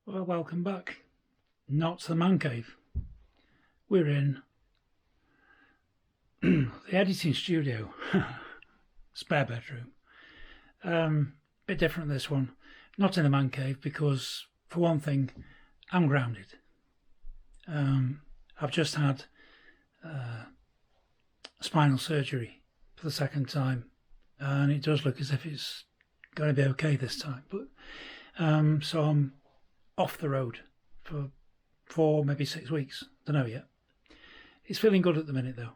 Well, welcome back. Not to the man cave. We're in the editing studio. Spare bedroom. Bit different this one. Not in the man cave because, for one thing, I'm grounded. I've just had spinal surgery for the second time, and it does look as if it's going to be okay this time. But so I'm off the road for 4, maybe 6 weeks. Don't know yet. It's feeling good at the minute though.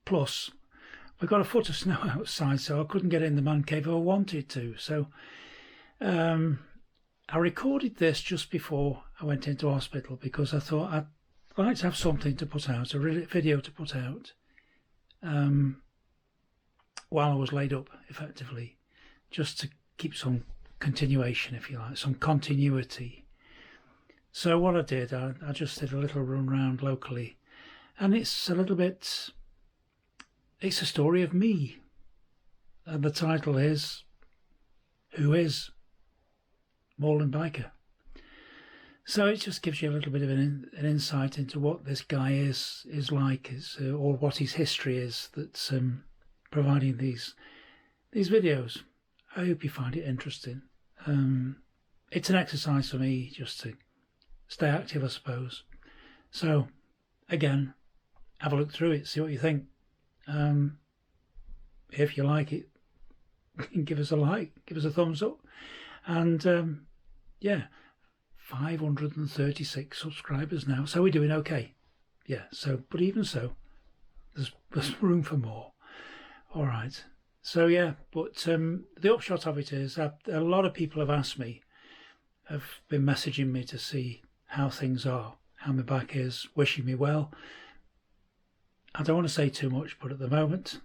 Plus, we've got a foot of snow outside, so I couldn't get in the man cave if I wanted to. So I recorded this just before I went into hospital because I thought I'd like to have something to put out, a video to put out while I was laid up, effectively, just to keep some continuation, if you like, some continuity. So what I did, I just did a little run around locally, and it's a little bit, it's a story of me, and the title is Who Is Moorland Biker? So it just gives you a little bit of an insight into what this guy is like, or what his history is that's providing these videos. I hope you find it interesting. It's an exercise for me just to stay active, I suppose. So, again, have a look through it, see what you think. If you like it, give us a like, give us a thumbs up. And, yeah, 536 subscribers now, so we're doing okay. Yeah, so, but even so, there's room for more. All right. So yeah, but the upshot of it is that a lot of people have asked me, have been messaging me to see how things are, how my back is, wishing me well. I don't want to say too much, but at the moment,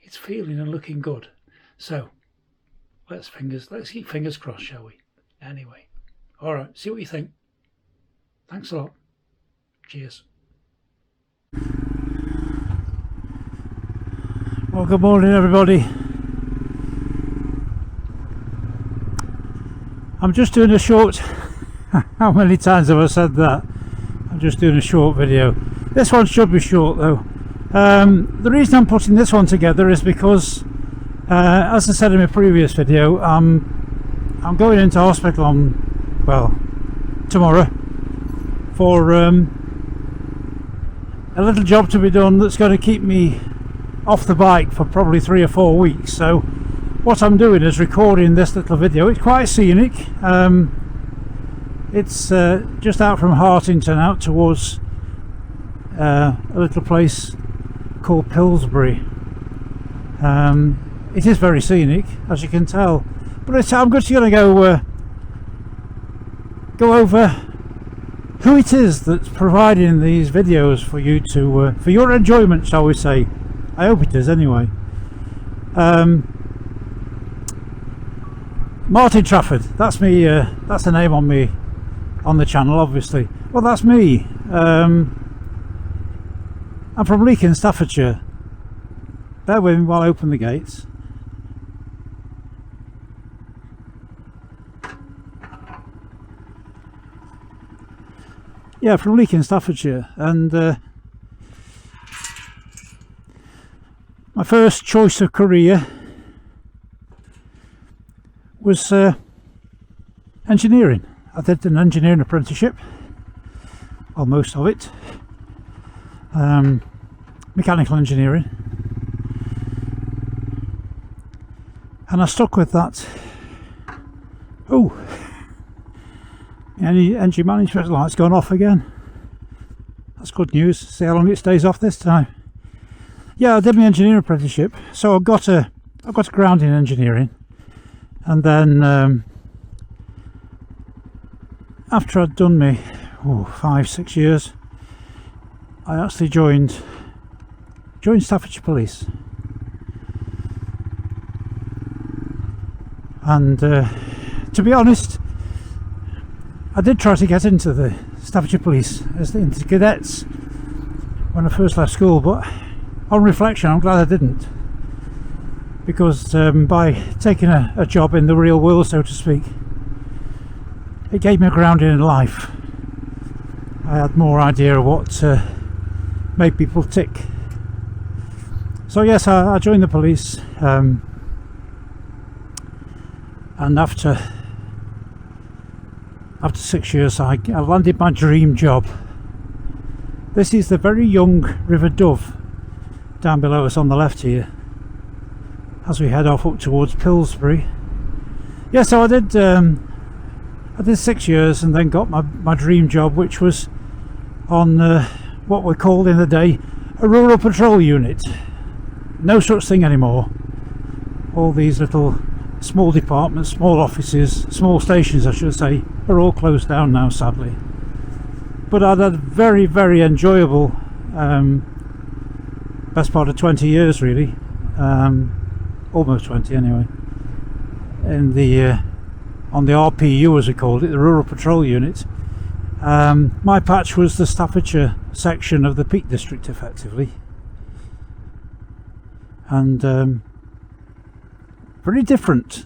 it's feeling and looking good. So let's keep fingers crossed, shall we? Anyway, all right. See what you think. Thanks a lot. Cheers. Well, good morning everybody. I'm just doing a short, how many times have I said that? I'm just doing a short video. This one should be short though. The reason I'm putting this one together is because, as I said in my previous video, I'm going into hospital on, well, tomorrow for a little job to be done that's going to keep me off the bike for probably 3 or 4 weeks. So what I'm doing is recording this little video. It's quite scenic. It's just out from Hartington out towards a little place called Pillsbury. It is very scenic, as you can tell, but I'm just going to go over who it is that's providing these videos for you to for your enjoyment, shall we say. I hope it is anyway. Martin Trafford, that's me. That's the name on me on the channel, obviously. Well, that's me. I'm from Leek in Staffordshire. Bear with me while I open the gates. Yeah, from Leek in Staffordshire, and my first choice of career was engineering. I did an engineering apprenticeship, well, most of it, mechanical engineering, and I stuck with that. Oh, the engine management light's gone off again. That's good news. See how long it stays off this time. Yeah, I did my engineering apprenticeship, so I got a ground in engineering, and then after I'd done me 5-6 years, I actually joined Staffordshire Police, and to be honest, I did try to get into the Staffordshire Police into cadets when I first left school, but on reflection, I'm glad I didn't, because by taking a job in the real world, so to speak, it gave me a grounding in life. I had more idea of what made people tick. So yes, I joined the police, and after 6 years I landed my dream job. This is the very young River Dove down below us on the left here, as we head off up towards Pillsbury. Yeah, so I did 6 years and then got my dream job, which was on what we called in the day a rural patrol unit. No such thing anymore. All these little small departments, small offices, small stations I should say, are all closed down now, sadly. But I'd had a very, very enjoyable best part of 20 years really, almost 20 anyway, in the on the RPU as we called it, the Rural Patrol Unit. My patch was the Staffordshire section of the Peak District effectively, and very different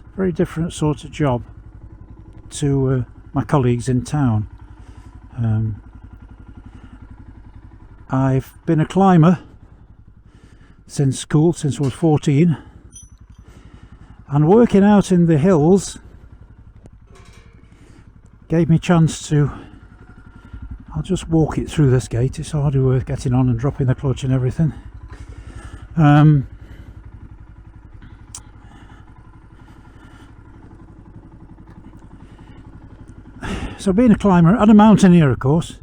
sort of job to my colleagues in town. I've been a climber since school, since I was 14, and working out in the hills gave me a chance to, I'll just walk it through this gate, it's hardly worth getting on and dropping the clutch and everything. So being a climber and a mountaineer, of course,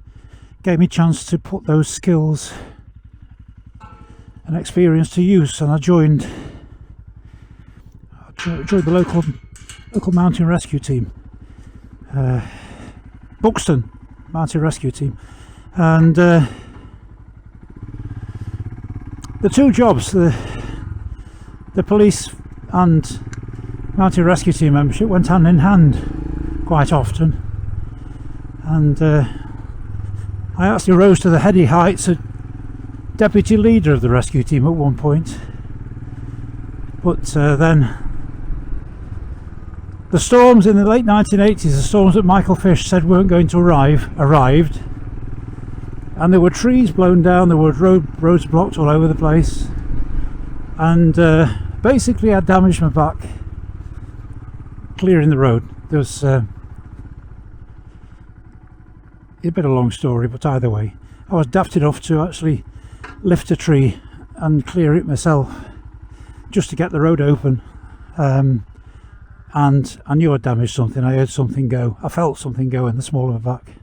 gave me a chance to put those skills and experience to use, and I joined the local mountain rescue team, Buxton Mountain Rescue Team, and the two jobs, the police and mountain rescue team membership, went hand in hand quite often. And I actually rose to the heady heights of deputy leader of the rescue team at one point. But then the storms in the late 1980s, the storms that Michael Fish said weren't going to arrived, and there were trees blown down, there were roads blocked all over the place, and basically I damaged my back clearing the road. There was a bit of a long story, but either way, I was daft enough to actually lift a tree and clear it myself just to get the road open, and I knew I'd damaged something. I heard something go, I felt something go in the small of my back,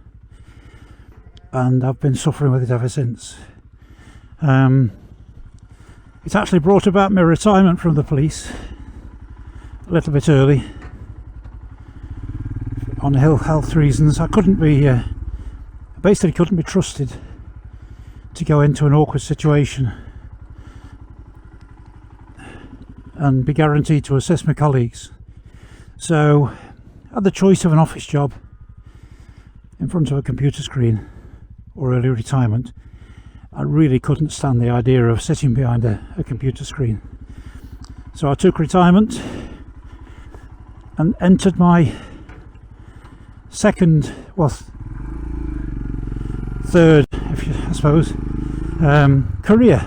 and I've been suffering with it ever since. It's actually brought about my retirement from the police a little bit early on health reasons. I couldn't be basically couldn't be trusted to go into an awkward situation and be guaranteed to assist my colleagues. So I had the choice of an office job in front of a computer screen or early retirement. I really couldn't stand the idea of sitting behind a computer screen. So I took retirement and entered my third, I suppose, career.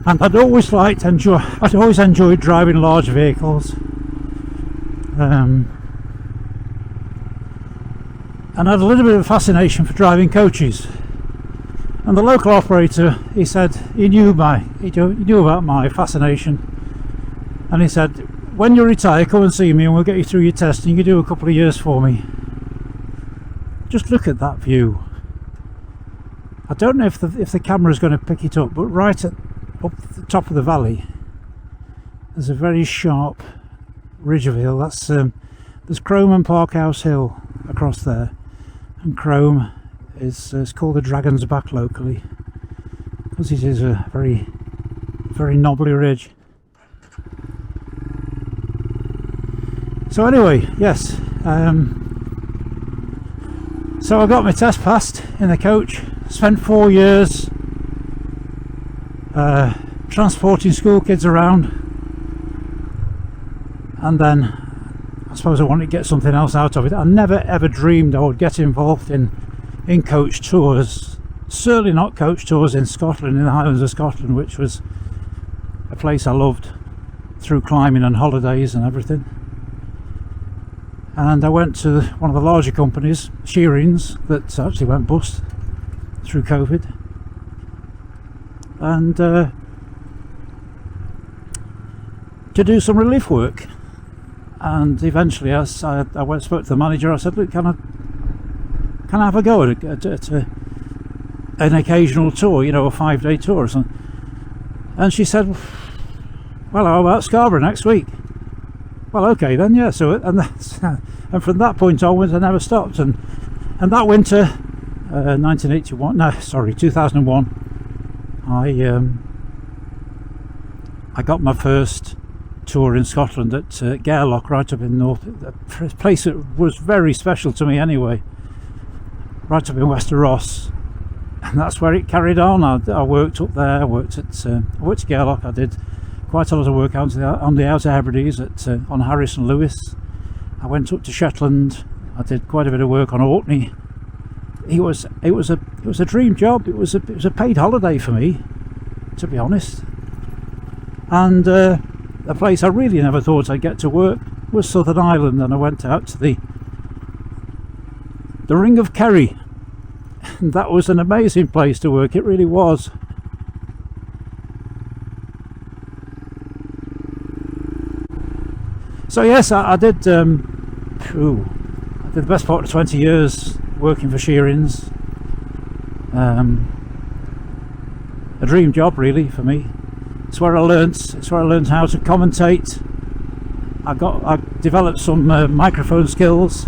And I'd always enjoyed driving large vehicles, and I had a little bit of a fascination for driving coaches. And the local operator, he said he knew about my fascination, and he said, when you retire, come and see me and we'll get you through your test and you can do a couple of years for me. Just look at that view. I don't know if the camera's going to pick it up, but right up the top of the valley there's a very sharp ridge of hill. That's there's Crome and Parkhouse Hill across there, and Crome is called the Dragon's Back locally because it is a very, very knobbly ridge. So anyway, yes, so I got my test passed in the coach, spent 4 years transporting school kids around, and then I suppose I wanted to get something else out of it. I never ever dreamed I would get involved in coach tours. Certainly not coach tours in Scotland, in the Highlands of Scotland, which was a place I loved through climbing and holidays and everything. And I went to one of the larger companies, Shearings, that actually went bust through COVID, and to do some relief work. And eventually I went and spoke to the manager. I said, look, can I have a go at an occasional tour, you know, a 5-day tour or something? And she said, well, how about Scarborough next week? Well, okay then, yeah. So and from that point onwards I never stopped, and that winter 2001, I got my first tour in Scotland at Gairloch, right up in north, a place that was very special to me anyway, right up in Wester Ross. And that's where it carried on. I worked up there. I worked at Gairloch. I did quite a lot of work on the Outer Hebrides on Harris and Lewis. I went up to Shetland. I did quite a bit of work on Orkney. It was a dream job. It was a paid holiday for me, to be honest. And a place I really never thought I'd get to work was Southern Ireland, and I went out to the Ring of Kerry. And that was an amazing place to work. It really was. So yes, I did the best part of 20 years working for Shearings. A dream job really for me. It's where I learnt how to commentate. I developed some microphone skills,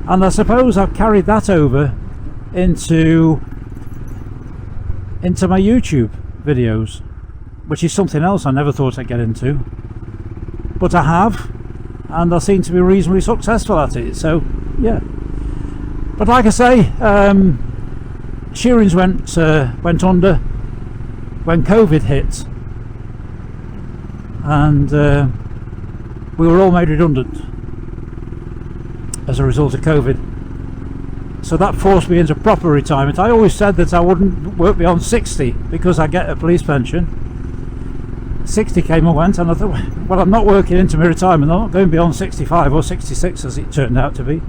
and I suppose I've carried that over into my YouTube videos, which is something else I never thought I'd get into, but I have, and I seem to be reasonably successful at it. So yeah, but like I say, Shearings went under when COVID hit, and we were all made redundant as a result of COVID. So that forced me into proper retirement. I always said that I wouldn't work beyond 60 because I get a police pension. 60 came and went, and I thought, well, I'm not working into my retirement. I'm not going beyond 65 or 66 as it turned out to be.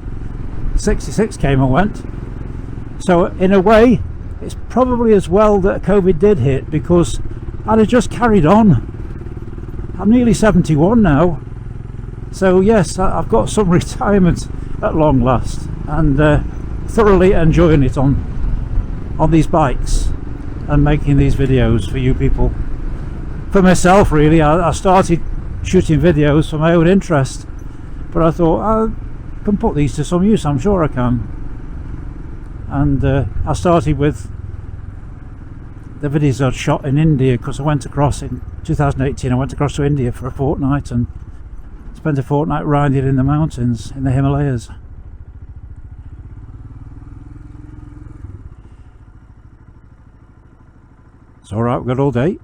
66 came and went. So in a way, it's probably as well that COVID did hit, because I'd have just carried on. I'm nearly 71 now. So yes, I've got some retirement at long last, and thoroughly enjoying it on these bikes and making these videos for you people. For myself really, I started shooting videos for my own interest, but I thought I can put these to some use. I'm sure I can. And I started with the videos I'd shot in India, because I went across in 2018. I went across to India for a fortnight and spent a fortnight riding in the mountains in the Himalayas. It's alright, we've got all day.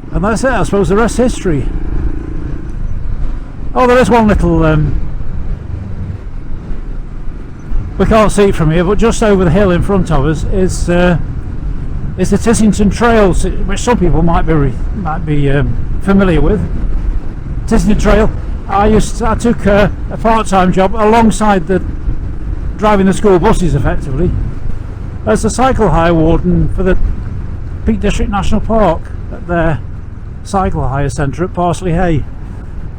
And that's it, I suppose. The rest history. Oh, there is one little we can't see it from here, but just over the hill in front of us is the Testington Trail, which some people might be familiar with. Testington Trail. I took a part-time job alongside driving the school buses, effectively, as a cycle hire warden for the Peak District National Park at their cycle hire centre at Parsley Hay,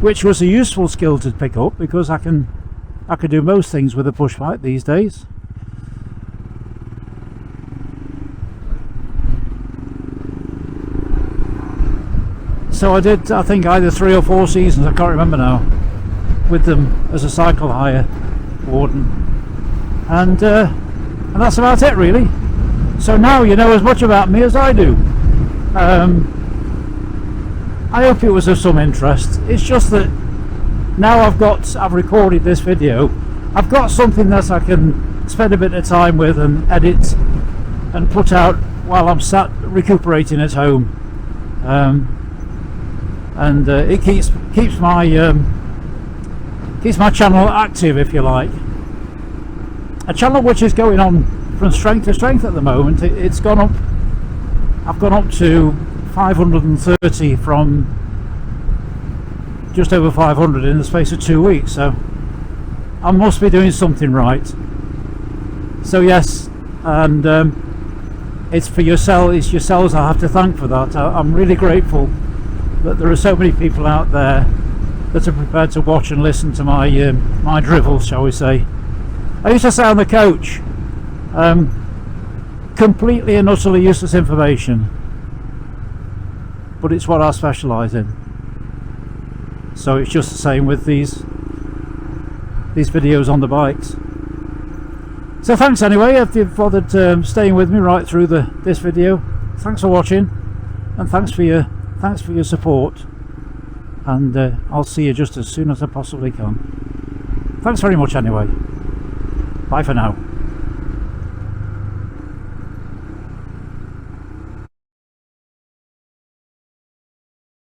which was a useful skill to pick up, because I could do most things with a push bike these days. So I did, I think, either 3 or 4 seasons, I can't remember now, with them as a cycle hire warden, and that's about it really. So now you know as much about me as I do. I hope it was of some interest. It's just that now I've recorded this video, I've got something that I can spend a bit of time with and edit and put out while I'm sat recuperating at home, and it keeps my channel active, if you like. A channel which is going on from strength to strength at the moment. It's gone up. I've gone up to 530 from just over 500 in the space of 2 weeks. So I must be doing something right. So yes, and it's for yourself. It's yourselves I have to thank for that. I'm really grateful that there are so many people out there that are prepared to watch and listen to my my drivel, shall we say. I used to say on the coach, completely and utterly useless information, but it's what I specialise in. So it's just the same with these videos on the bikes. So thanks anyway if you've bothered staying with me right through this video. Thanks for watching, and thanks for your support. And I'll see you just as soon as I possibly can. Thanks very much anyway. Bye for now.